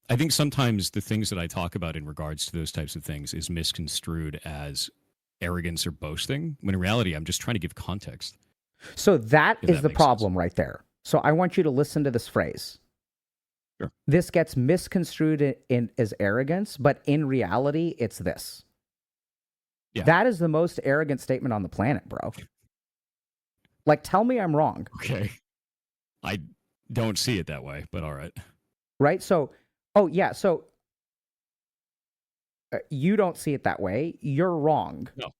I think sometimes the things that I talk about in regards to those types of things is misconstrued as arrogance or boasting, when in reality, I'm just trying to give context. So that is the problem right there. So I want you to listen to this phrase. Sure. This gets misconstrued as arrogance, but in reality, it's this. Yeah. That is the most arrogant statement on the planet, bro. Like, tell me I'm wrong. Okay. I don't see it that way, but all right. Right? So, oh, yeah. So you don't see it that way. You're wrong. No.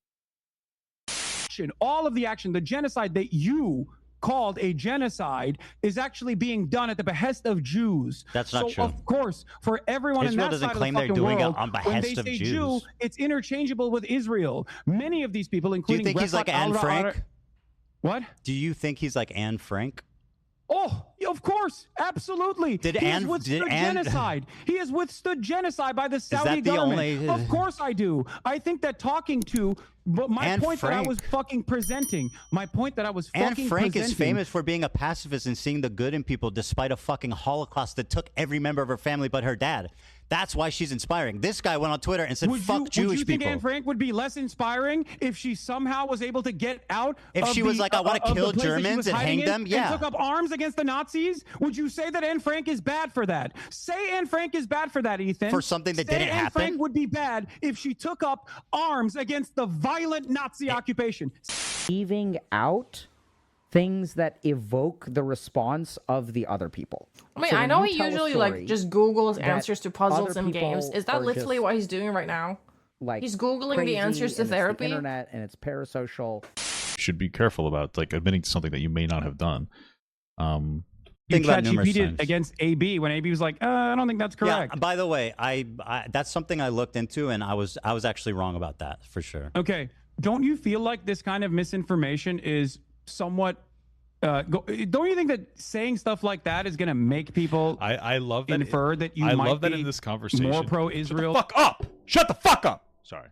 All of the action, the genocide that you called a genocide is actually being done at the behest of Jews. That's not true. Of course, for everyone Israel in that doesn't side claim of the they're fucking doing world, it on behest when they of say Jews. Jew, it's interchangeable with Israel. Many of these people, including... Do you think he's like Anne Frank? What? Do you think he's like Anne Frank? Oh, of course, absolutely. He has withstood genocide. He has withstood genocide by the Saudi government. Of course I do. I think that talking to... But my point that I was fucking presenting, Anne Frank is famous for being a pacifist and seeing the good in people despite a fucking Holocaust that took every member of her family but her dad. That's why she's inspiring. This guy went on Twitter and said, fuck Jewish people. Would you think Anne Frank would be less inspiring if she somehow was able to get out If she was like, I want to kill Germans and hang them? Yeah. And took up arms against the Nazis? Would you say that Anne Frank is bad for that? Say Anne Frank is bad for that, Ethan. For something that didn't happen? Anne Frank would be bad if she took up arms against the violent Nazi occupation. Leaving out things that evoke the response of the other people. I mean, I know he usually like just Googles answers to puzzles and games. Is that literally what he's doing right now? Like, he's Googling the answers to therapy. It's the internet and it's parasocial. Should be careful about like admitting to something that you may not have done. You ChatGPT'd against AB when AB was like, I don't think that's correct. Yeah, by the way, I that's something I looked into, and I was actually wrong about that for sure. Okay, don't you feel like this kind of misinformation is somewhat? Don't you think that saying stuff like that is going to make people? I love that infer that you. I might love that be in this conversation. More pro-Israel. Shut the fuck up! Shut the fuck up! Sorry.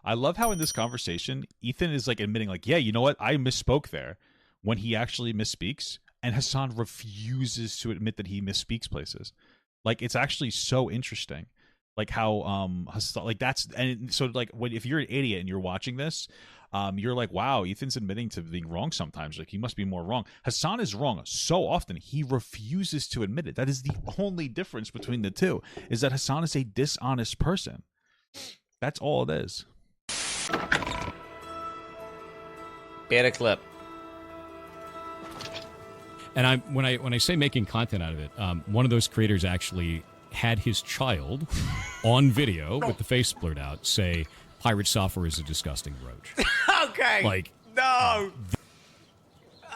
I love how in this conversation, Ethan is like admitting, like, yeah, you know what? I misspoke there, when he actually misspeaks, and Hasan refuses to admit that he misspeaks places. Like, it's actually so interesting. Like how Hasan, like that's, and so like if you're an idiot and you're watching this, you're like, wow, Ethan's admitting to being wrong sometimes. Like, he must be more wrong. Hasan is wrong so often he refuses to admit it. That is the only difference between the two, is that Hasan is a dishonest person. That's all it is. Get a clip. And when I say making content out of it, one of those creators actually had his child on video with the face blurred out say, PirateSoftware is a disgusting roach. Okay. Like, no.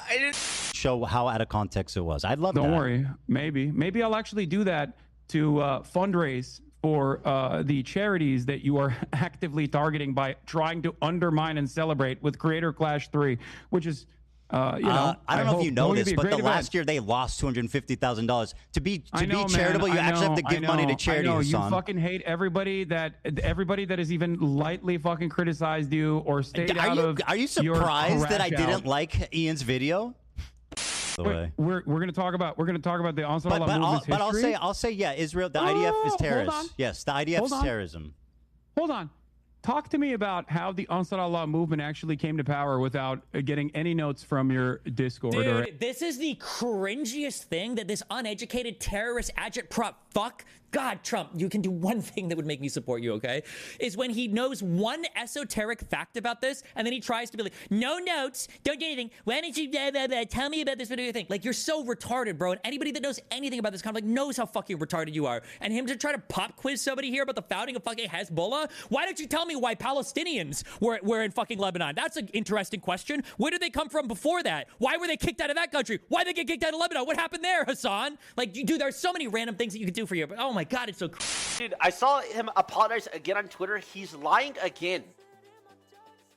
I didn't show how out of context it was. I'd love that. Don't worry. Maybe I'll actually do that to fundraise for the charities that you are actively targeting by trying to undermine and celebrate with Creator Clash 3, which is, you know, I don't know if you know this, but the last year they lost $250,000. To be charitable, you actually have to give money to charity. I know. You son. fucking hate everybody that has even lightly fucking criticized you or stayed out of. Are you surprised that I didn't like Ian's video? Wait, we're gonna talk about the onslaught movement's history. But I'll say yeah, Israel, the IDF is terrorist. Yes, the IDF is terrorism. Hold on. Talk to me about how the Ansar Allah movement actually came to power without getting any notes from your Discord. Dude, this is the cringiest thing that this uneducated terrorist agitprop fuck. God, Trump, you can do one thing that would make me support you, okay? Is when he knows one esoteric fact about this, and then he tries to be like, no notes, don't do anything. Why don't you tell me about this video thing? Like, you're so retarded, bro. And anybody that knows anything about this conflict knows how fucking retarded you are. And him to try to pop quiz somebody here about the founding of fucking Hezbollah? Why don't you tell me why Palestinians were in fucking Lebanon? That's an interesting question. Where did they come from before that? Why were they kicked out of that country? Why did they get kicked out of Lebanon? What happened there, Hasan? Like, dude, there's so many random things that you could do for you, but oh my God, it's so Dude, I saw him apologize again on Twitter. He's lying again.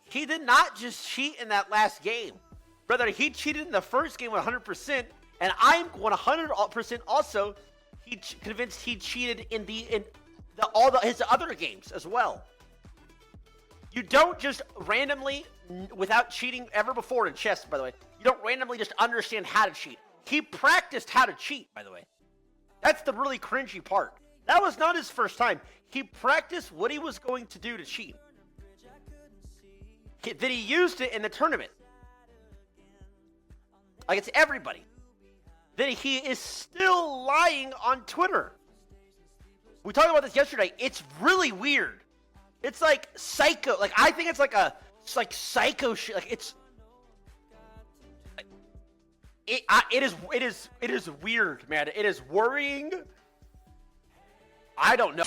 He did not just cheat in that last game. Brother, he cheated in the first game 100%, and I'm 100% also. He convinced he cheated in all his other games as well. You don't just randomly, without cheating ever before in chess, by the way, you don't randomly just understand how to cheat. He practiced how to cheat, by the way. That's the really cringy part. That was not his first time. He practiced what he was going to do to cheat. Then he used it in the tournament. Like, it's everybody. Then he is still lying on Twitter. We talked about this yesterday. It's really weird. It's like psycho. Like, I think it's like psycho shit. Like, it is weird, man. It is worrying. I don't know.